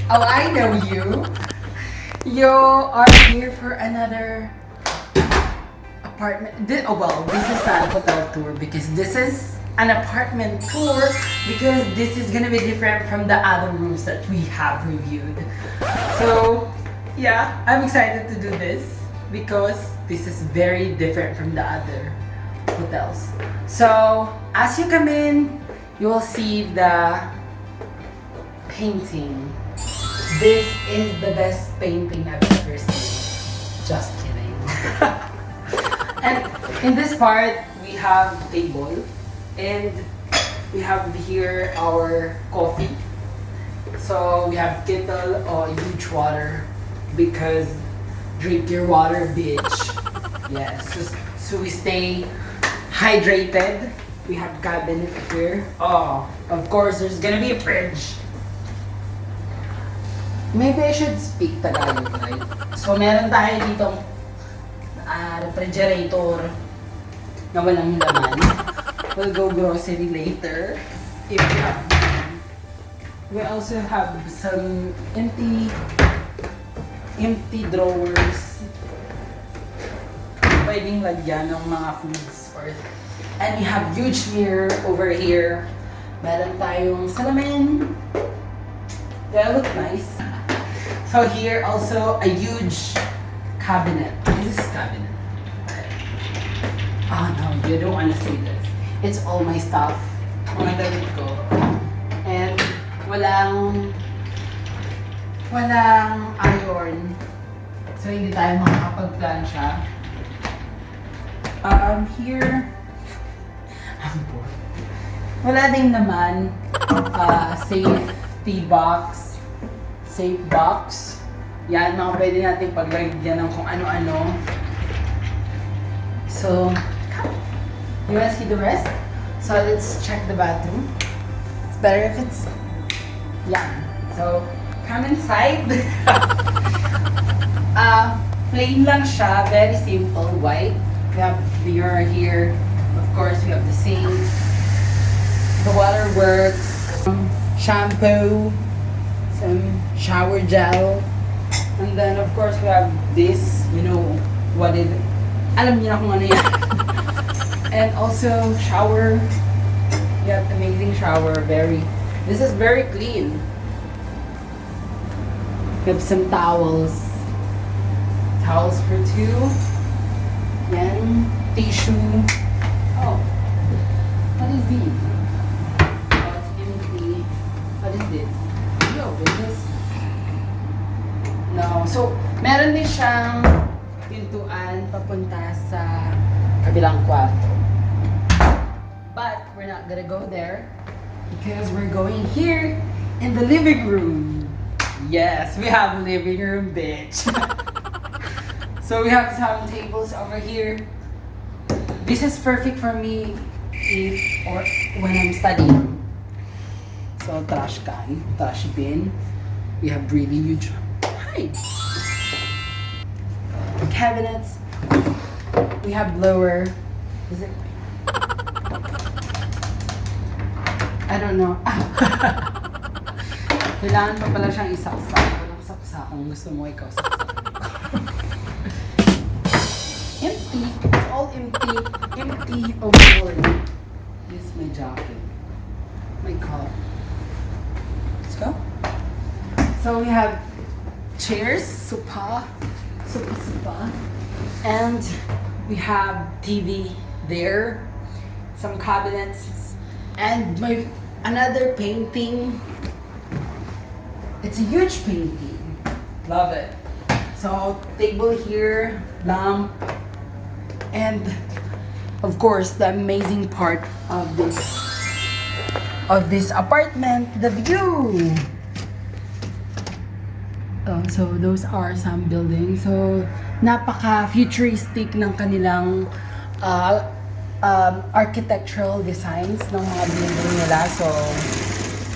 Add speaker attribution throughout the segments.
Speaker 1: Oh, I know you. You are here for another apartment. This is not a hotel tour because this is an apartment tour because this is gonna be different from the other rooms that we have reviewed. So, yeah, I'm excited to do this because this is very different from the other hotels. So, as you come in, you will see the painting. This is the best painting I've ever seen. Just kidding. And in this part, we have table and we have here our coffee. So we have kettle or huge water because drink your water, bitch. Yes, so we stay hydrated. We have cabinet here. Oh, of course, there's gonna be a fridge. Maybe I should speak Tagalog, right? So, meron tayo ditong refrigerator na walang laman. We'll go grocery later if we have time. We also have some empty drawers. Pwedeng lagyan ng mga foods or and we have huge mirror over here. Meron tayong salamin. They look nice. So here also a huge cabinet. This is cabinet. Oh no, you don't want to see this. It's all my stuff. Mga damit ko. And walang iron. So hindi tayo makakapag-plansya. Here, I'm bored. Wala ding naman. Safety box. Safe box. Yan, mga pwede natin paglagyan ng kung ano-ano. So, you wanna see the rest? So, let's check the bathroom. It's better if it's... Yan. So, come inside. Plain lang siya. Very simple. White. We have mirror here. Of course, we have the sink. The water works. Shampoo. Some shower gel. And then, of course, we have this. You know what it... Alam niyo na kung ano yan. And also, shower. We have amazing shower. This is very clean. We have some towels. Towels for two. Yan. Tissue. Oh. What is this? Oh, it's empty. What is this? Yo, this? No. So, meron din siyang pintuan papunta sa kabilang kwarto. But, we're not gonna go there because we're going here in the living room. Yes, we have a living room, bitch. So, we have some tables over here. This is perfect for me when I'm studying. So, trash can, trash bin. We have really huge cabinets. We have blower. Is it? I don't know. Kailangan pa pala siyang isaksak. Walang saksak kung gusto mo ikaw saksak. Empty. It's all empty. Empty overboard. This is my jacket. My car. Let's go. So we have chairs, sofa, and we have TV there, some cabinets, and another painting. It's a huge painting. Love it. So table here, lamp, and of course the amazing part of this apartment, the view. So those are some buildings. So napaka-futuristic ng kanilang architectural designs ng mga building nila. So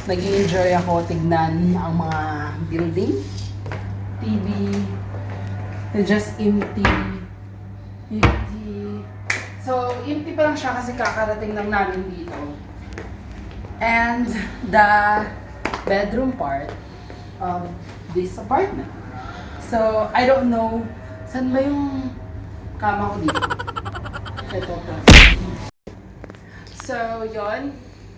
Speaker 1: nag-enjoy ako tignan ang mga building. TV. They're just empty. So empty pa lang siya kasi kakarating lang namin dito. And the bedroom part, of this apartment. So, I don't know, saan ba yung kama ko dito? Ito. So, yon.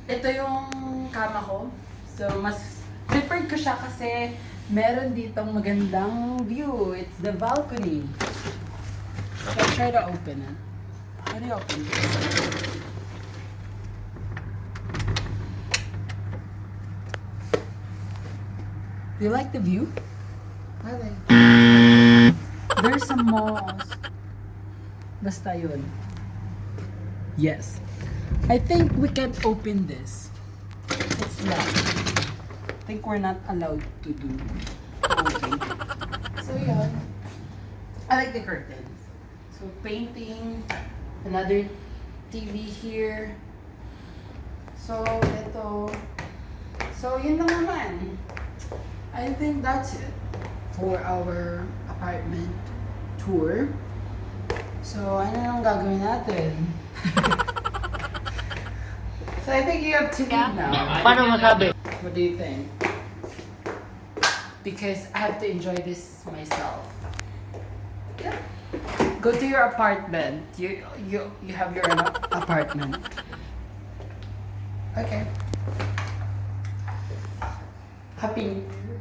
Speaker 1: Ito yung kama ko. So, mas preferred ko siya kasi meron ditong magandang view. It's the balcony. Let's try to open it. How do you open it? Do you like the view? I like. There's some malls. Basta yun. Yes. I think we can open this. It's locked. I think we're not allowed to do. Okay. So yeah. I like the curtains. So painting, another TV here. So ito. So yun lang naman. I think that's it for our apartment tour. So ano nang gagawin natin? So I think you have to leave now.
Speaker 2: Paano masabi?
Speaker 1: What do you think? Because I have to enjoy this myself. Yeah. Go to your apartment. You have your own apartment. Okay. Happy New Year.